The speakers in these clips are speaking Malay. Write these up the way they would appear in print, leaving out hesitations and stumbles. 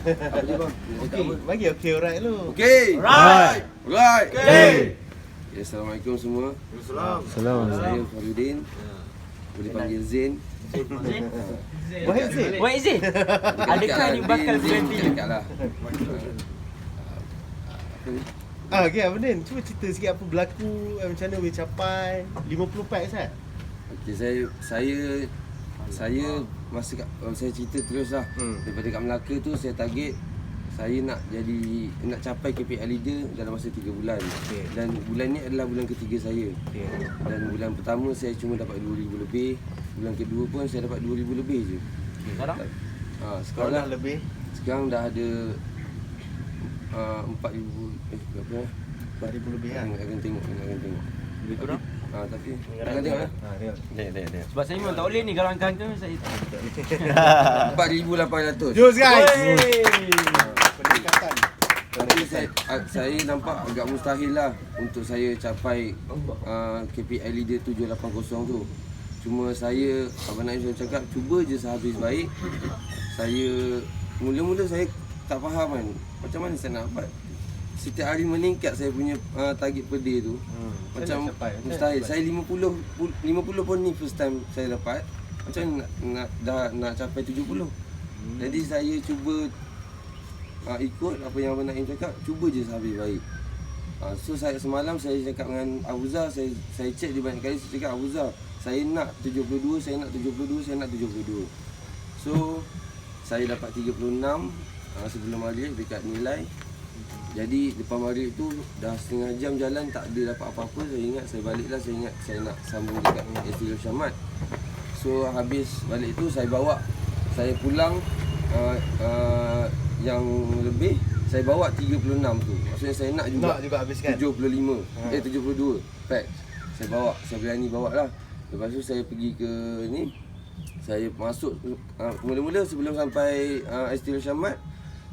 Apa dia bang? Okey, bagi okey alright lu. Okey. Alright. Alright. Okey. Ya, Assalamualaikum semua. Assalamualaikum. Saya Faridin. Boleh panggil Zain. What is it? Adakah ni bakal berhenti? Dekatlah. Apa ni? Okey, Abang Din, cuba cerita sikit apa berlaku, macam mana boleh capai 50 packs kan? Okey, saya masa saya cerita terus lah. Daripada kat Melaka tu saya target saya nak capai KPI leader dalam masa 3 bulan. Okay. Dan bulan ni adalah bulan ketiga saya. Okay. Dan bulan pertama saya cuma dapat 2,000 lebih. Bulan kedua pun saya dapat 2,000 lebih je. Sekarang? Sekarang dah lebih. Sekarang dah ada 4,000 berapa eh? 4,000 lebih kan? Akan tengok. Lebih kurang? Tapi akan tengok lah. Tengok. Sebab saya memang tak boleh ni kalau angka-angka saya. 4,800. Jom guys. Wey! Peningkatan. Tapi saya nampak agak mustahil lah untuk saya capai KPI leader 780 tu. Cuma saya, Abang Naim cakap, cuba je sehabis baik. Mula-mula saya tak faham kan, macam mana saya nak dapat. Setiap hari meningkat saya punya target per day tu. Macam mustahil. Saya 50 pun ni first time saya dapat. Macam mana nak capai 70. Jadi saya cuba ikut apa yang Abang Naim cakap, cuba je sehabis baik. So semalam saya cakap dengan Abuzar, saya check dia banyak kali, saya cakap Abuzar, saya nak 72. So saya dapat 36 sebelum maghrib dekat nilai. Jadi depan maghrib tu dah setengah jam jalan tak ada dapat apa-apa. Saya ingat saya nak sambung dekat STL Syamat. So habis balik tu saya pulang yang lebih, saya bawa 36 tu. Maksudnya saya nak juga habiskan 72 pack. Saya berani bawa lah. Lepas tu saya pergi ke ni, saya masuk mula-mula sebelum sampai STL Syamat,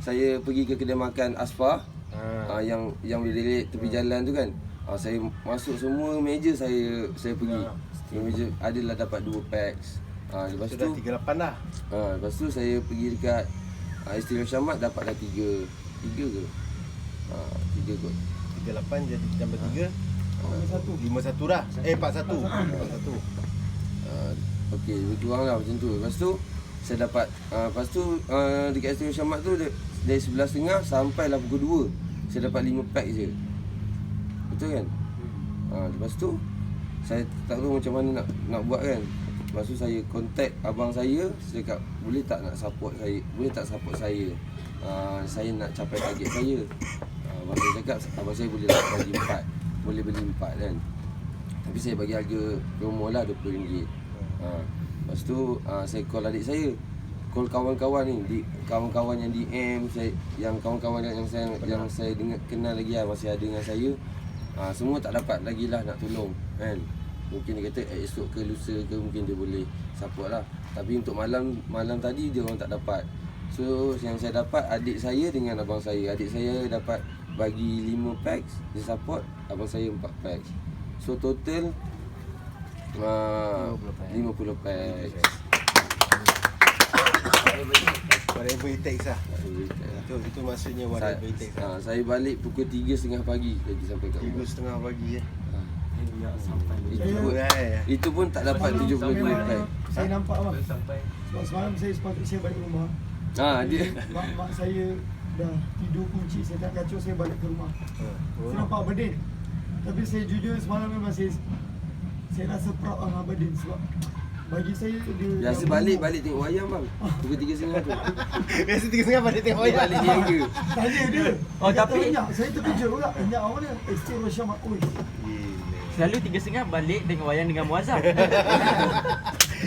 saya pergi ke kedai makan Asfar. Yang berdiri tepi jalan tu kan. Saya masuk semua meja, saya pergi. Meja adalah dapat 2 packs. Lepas tu dah 38 dah. Lepas tu saya pergi dekat STL Syamat, dapat dah 3 ke? 3 kot. 38 jadi tambah 3. 51 dah. 41. Okey, lebih kurang lah macam tu. Lepas tu saya dapat dekat STL Syamat tu dari 11.30 sampailah pukul 2 saya dapat 5 pack je. Betul kan? Lepas tu saya tak tahu macam mana nak buat kan. Lepas tu saya contact abang saya cakap boleh tak support saya. Saya nak capai target saya. Abang saya cakap abang saya boleh bagi 4. Boleh beli 4 kan. Tapi saya bagi harga promo lah RM20. Lepas tu saya call adik saya. Call kawan-kawan ni, kawan-kawan yang DM saya, yang kawan-kawan yang saya kenal lagi lah, masih ada dengan saya. Semua tak dapat lagi lah nak tolong kan. Mungkin dia kata esok ke lusa ke mungkin dia boleh support lah. Tapi untuk malam tadi dia orang tak dapat. So yang saya dapat adik saya dengan abang saya. Adik saya dapat bagi 5 packs, dia support, abang saya 4 packs. So total 50 packs. Whatever it takes lah. Itu maksudnya whatever it takes lah. Saya balik pukul 3.30 pagi lagi sampai kat rumah. 3.30 pagi ya. Itu pun tak dapat 72 pack. Saya nampak abang. Sebab semalam saya sepatutnya saya balik rumah. Dia Mak saya dah tidur kunci, saya tak kacau, saya balik ke rumah. Saya nampak Abang Din. Tapi saya jujur semalam memang saya rasa proud dengan Abang Din sebab bagi saya dia biasa balik tengok wayang bang. Pukul 3.30 tu. Biasa 3.30 balik tengok wayang. Balik niaga. tanya dia. Oh, tapi saya terkejut pula. Enyak awak ni STL Syamat. Oi. selalu 3.30 balik tengok wayang dengan Muazzam.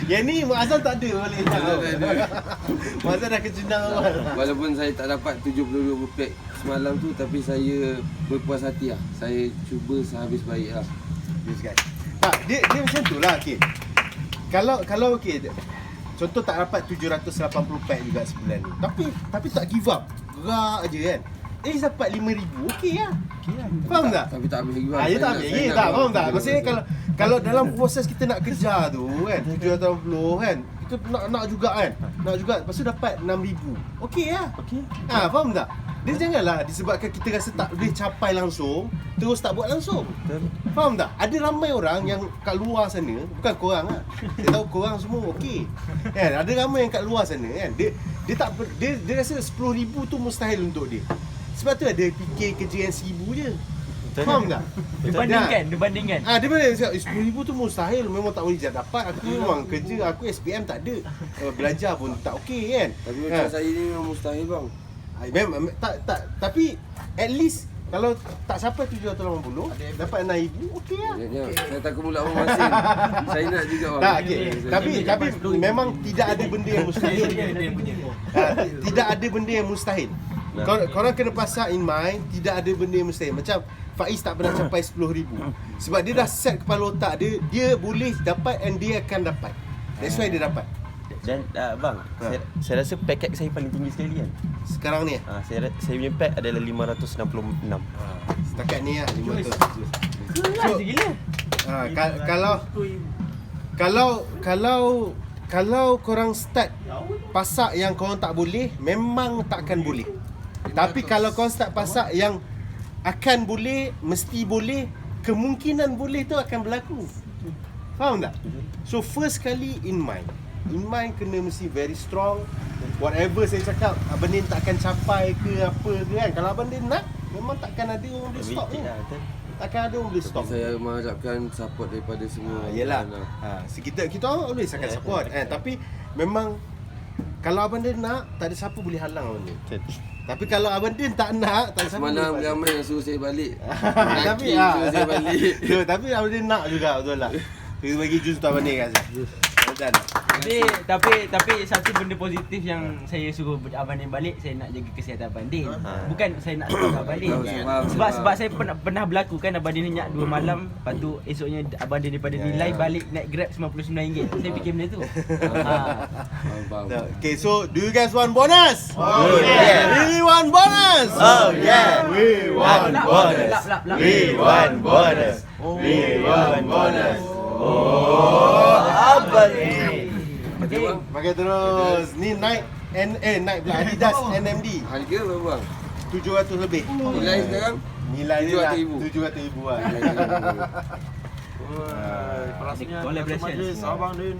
Yang ni Muazzam tak ada balik. Muazzam dah kecundang awal. Walaupun saya tak dapat 72 pack semalam tu, tapi saya berpuas hati lah. Saya cuba sehabis baik lah. Yes guys. Tak, dia macam tu lah. Okay. Kalau okey, contoh tak dapat 780 pack juga sebulan ni. Tapi tak give up. Gerak je kan. Dapat 5,000. Okey lah. Faham tak? Tapi tak habis lagi bang. Dia tak habis lagi. Tak, faham tak? Maksudnya kalau dalam proses kita nak kejar tu kan, 780 kan, kita nak juga kan. Nak juga, lepas tu dapat 6,000. Okey lah. Okey. Faham tak? Dia janganlah disebabkan kita rasa tak boleh capai langsung, terus tak buat langsung. Betul. Faham tak? Ada ramai orang yang kat luar sana, bukan korang lah. Saya tahu korang semua okey. Kan? Ada ramai yang kat luar sana kan. Dia tak dia rasa 10,000 tu mustahil untuk dia. Sebab tu dia fikir kerja yang 1,000 je. Betul. Faham tak? Dia bandingkan. Dia boleh cakap 10,000 tu mustahil, memang tak boleh dapat. Aku memang kerja, aku SPM tak ada. Belajar pun tak okey kan. Tapi macam saya ni memang mustahil bang. Memang tak tapi at least kalau tak sampai 780 dapat 6,000 okey lah. Ya, saya takut pula abang Masin. Saya nak juga bang. Tak okey. Tapi memang tidak ada benda yang mustahil. Tidak ada benda yang mustahil. Korang kena pasang in mind, tidak ada benda yang mustahil. Macam Faiz tak pernah capai 10,000. Sebab dia dah set kepala otak dia boleh dapat and dia akan dapat. That's why dia dapat. Dan bang, saya rasa paket saya paling tinggi sekali kan. Sekarang ni Saya punya pack adalah 566. setakat ni lah 500. Kelas gila. Kalau korang start pasak yang korang tak boleh, memang takkan boleh. Tapi kalau korang start pasak yang akan boleh, mesti boleh, kemungkinan boleh tu akan berlaku. Faham tak? So first kali in mind kena mesti very strong. Whatever saya cakap, Abang Din takkan capai ke apa ke kan. Kalau Abang Din nak, memang takkan ada orang boleh stop ni. Takkan ada orang boleh stop. Saya mengharapkan support daripada semua. Yelah. Kita orang always akan support tapi memang kalau Abang Din nak, tak ada siapa boleh halang Abang Din. Tapi kalau Abang Din tak nak, tak ada siapa Semalam boleh ramai yang suruh saya balik. Tapi suruh saya balik. Tapi Abang Din nak juga, betul lah. Kita bagi jus tu Abang Din kan. Tapi satu benda positif yang saya suruh Abang Din balik, saya nak jaga kesihatan Abang Din. Bukan saya nak stop Abang Din. Sebab saya pernah berlaku kan, Abang Din nyenyak 2 malam, lepas tu esoknya Abang Din daripada nilai balik naik Grab RM99. Saya fikir benda tu. Okay, so do you guys want bonus? Oh yeah. Really want bonus? Oh yeah. We want bonus. We want bonus. We want bonus. Oh, Abang Din. Pakai terus. Ni naik naik pula Adidas NMD. Harga berapa bang? 700 lebih. Nilai sekarang? Nilai dia lah 700,000. 700,000 lah. Collaboration. Abang Din.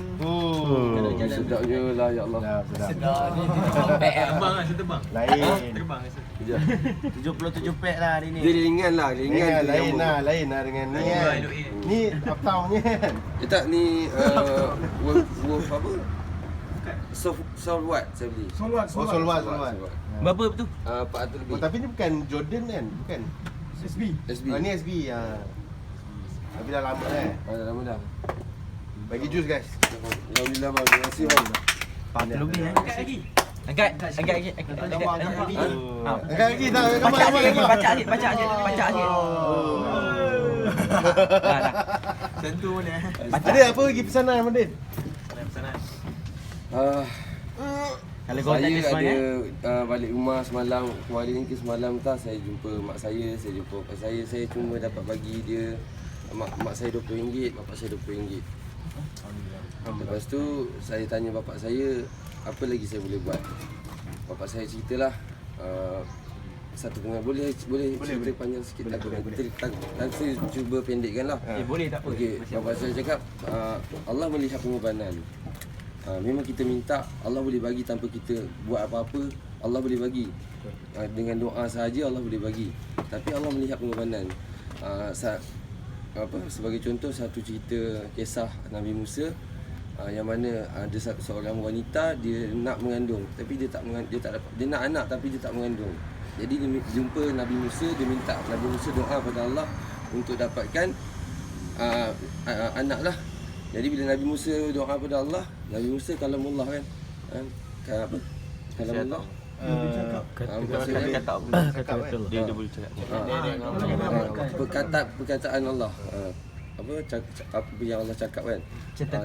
Sedapnya lah ya Allah. Abang rasa terbang. Lain. Terbang rasa. 77 pack lah hari ni. Dia ringan lah, ringan. Lain lah dengan ni kan. Ni uptown ni kan. Tak ni wolf apa? Soft what saya beli. Solwas. Berapa tu? 400 lebih. Tapi ni bukan Jordan kan? Bukan. SB. SB. Ni SB. Tapi dah lama Dah lama dah. Bagi jus guys. Alhamdulillah bang. Terima kasih bang. 40 lebih angkat lagi. Angkat lagi. Angkat lagi tak? Baca sikit. Dah. Tentu mana? Ada apa lagi pesanan Ahmad Din? Kalau kau tak ada Saya semangat, ada balik rumah semalam. Kemarin ke semalam saya jumpa mak saya jumpa bapak saya. Saya cuma dapat bagi dia mak saya RM20, bapak saya RM20. Lepas tu saya tanya bapak saya, apa lagi saya boleh buat? Bapak saya ceritalah satu tengah boleh cerita panjang sikit tak saya cuba pendekkanlah. boleh tak apa. Okey, bapak saya cakap Allah melihat pengorbanan. Memang kita minta, Allah boleh bagi tanpa kita buat apa-apa, Allah boleh bagi. Dengan doa sahaja Allah boleh bagi. Tapi Allah melihat pengorbanan. Sebagai contoh satu cerita kisah Nabi Musa, yang mana ada seorang wanita dia nak mengandung tapi dia tak dapat. Dia nak anak tapi dia tak mengandung. Jadi dia jumpa Nabi Musa, dia minta Nabi Musa doa pada Allah untuk dapatkan anak lah. Jadi bila Nabi Musa doa pada Allah, Nabi Musa kalamullah kan. Apa? Kalamullah. Dia boleh cakap. Perkataan Allah. Apa yang Allah cakap kan.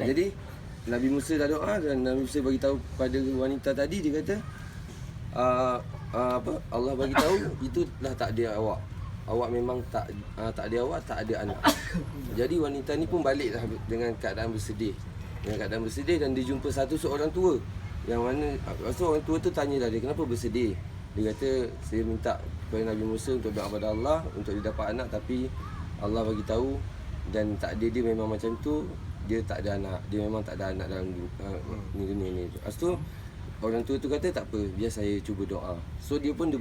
Jadi Nabi Musa dah doa dan Nabi Musa bagi tahu pada wanita tadi, dia kata Allah bagi tahu itulah takdir awak. Awak memang tak ada awak, tak ada anak. Jadi wanita ni pun baliklah dengan keadaan bersedih. Dalam keadaan bersedih dan dia jumpa satu seorang tua. Yang mana lepas tu orang tua tu tanyalah dia kenapa bersedih. Dia kata saya minta kepada Nabi Musa untuk doa kepada Allah untuk dia dapat anak, tapi Allah bagi tahu dan takdir dia memang macam tu, dia tak ada anak. Dia memang tak ada anak dalam dunia ni. Lepas tu orang tua tu kata tak apa, biar saya cuba doa. So dia pun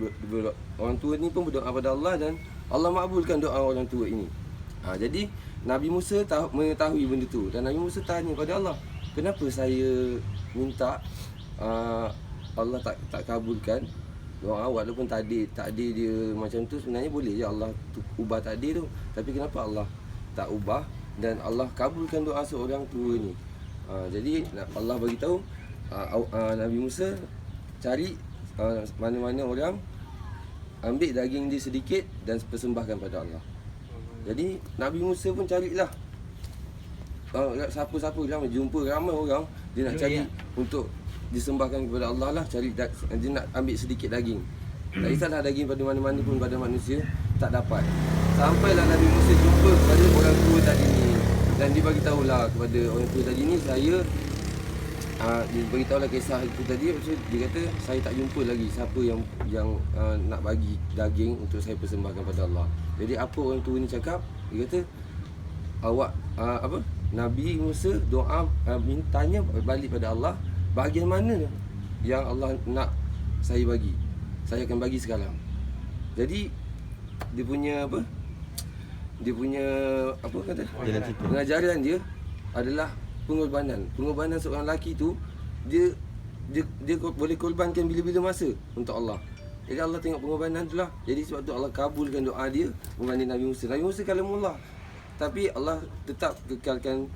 orang tua ni pun berdoa pada Allah dan Allah makbulkan doa orang tua ini. Jadi Nabi Musa mengetahui benda tu dan Nabi Musa tanya pada Allah, kenapa saya minta Allah tak kabulkan doa walaupun takdir dia macam tu, sebenarnya boleh je Allah ubah takdir tu, tapi kenapa Allah tak ubah dan Allah kabulkan doa seorang tua ni. Jadi Allah bagi tahu Nabi Musa cari mana-mana orang, ambil daging dia sedikit dan persembahkan pada Allah. Jadi Nabi Musa pun carilah siapa-siapa ramai, jumpa ramai orang, dia nak cari untuk disembahkan kepada Allah lah, cari dia nak ambil sedikit daging. Tak kisahlah daging pada mana-mana pun pada manusia, tak dapat. Sampailah Nabi Musa jumpa kepada orang tua tadi ni dan dia bagi tahulah kepada orang tua tadi ni, saya dia beritahulah kisah itu tadi. Dia kata saya tak jumpa lagi siapa yang nak bagi daging untuk saya persembahkan pada Allah. Jadi apa orang tua ni cakap, dia kata awak Nabi Musa doa mintanya balik pada Allah, bahagian mana yang Allah nak saya bagi, saya akan bagi sekarang. Jadi dia punya pengajaran dia adalah pengorbanan seorang lelaki tu, dia boleh korbankan bila-bila masa untuk Allah. Jadi Allah tengok pengorbanan tu lah. Jadi sebab tu Allah kabulkan doa dia berbanding Nabi Musa. Nabi Musa kalamullah, tapi Allah tetap kekalkan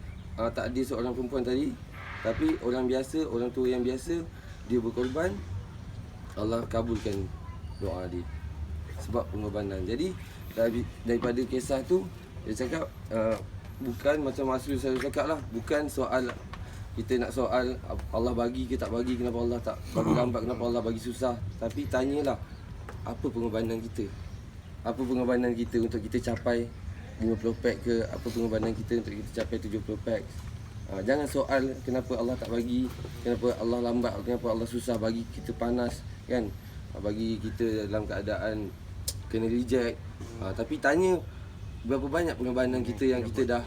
takdir seorang perempuan tadi. Tapi orang biasa, orang tua yang biasa, dia berkorban, Allah kabulkan doa dia sebab pengorbanan. Jadi daripada kisah tu dia cakap bukan macam Masrul saya cakap lah, bukan soal kita nak soal Allah bagi ke tak bagi, kenapa Allah tak bagi lambat, kenapa Allah bagi susah. Tapi tanyalah apa pengorbanan kita, apa pengorbanan kita untuk kita capai 50 pack ke, apa pengorbanan kita untuk kita capai 70 pack. Jangan soal kenapa Allah tak bagi, kenapa Allah lambat, kenapa Allah susah bagi kita panas kan, bagi kita dalam keadaan kena reject. Tapi tanya berapa banyak pengorbanan kita yang kita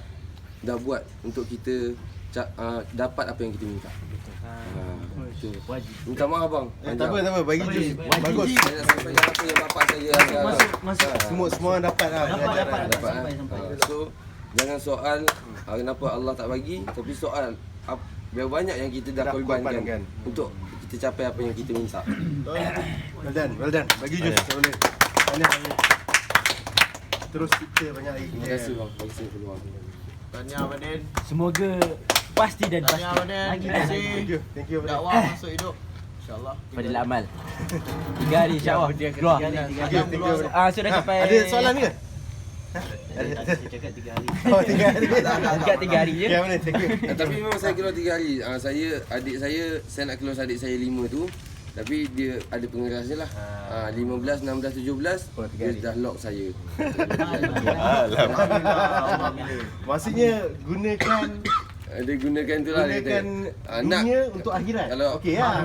dah buat untuk kita dapat apa yang kita minta. Betul. Minta maaf bang. Tak apa, bagi jus. Bagus. Saya nak sampaikan apa yang bapak saya ajar. Semua dapat lah pelajaran. Dapat. So jangan soal kenapa Allah tak bagi, tapi soal berapa banyak yang kita dah korbankan untuk kita capai apa yang kita minta. Well done. Bagi jus boleh. Banyak. Terus kita banyak lagi. Terima kasih bang, bagi saya peluang. Tahniah Abadin. Semoga pasti dan pasti. Tahniah Abadin. Terima kasih. Thank you. Dakwah masuk hidup. InsyaAllah. Fadil amal. 3 hari insyaAllah. Keluar. Sudah sampai. Ada soalan ke? Cakap 3 hari. Oh, 3 hari. Dekat 3 hari je. Okay, mana? Thank you. Tapi memang saya keluar 3 hari. Adik saya nak keluar adik saya 5 tu. Tapi dia ada pengeras je lah. 15, 16, 17 dia dah lock saya. Maksudnya gunakan Dia gunakan tu lah. gunakan dunia untuk akhirat. Kalau okey lah.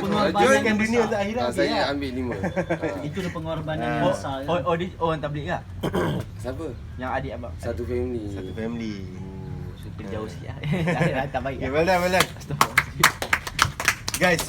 Gunakan dunia untuk akhirat. Saya ambil 5. Itu dah pengorbanan yang besar. Orang tabligh lah. Siapa? Yang adik abang. Satu family. Satu family. Suka jauh sikit lah. Tak baik. Okay, well done. Guys,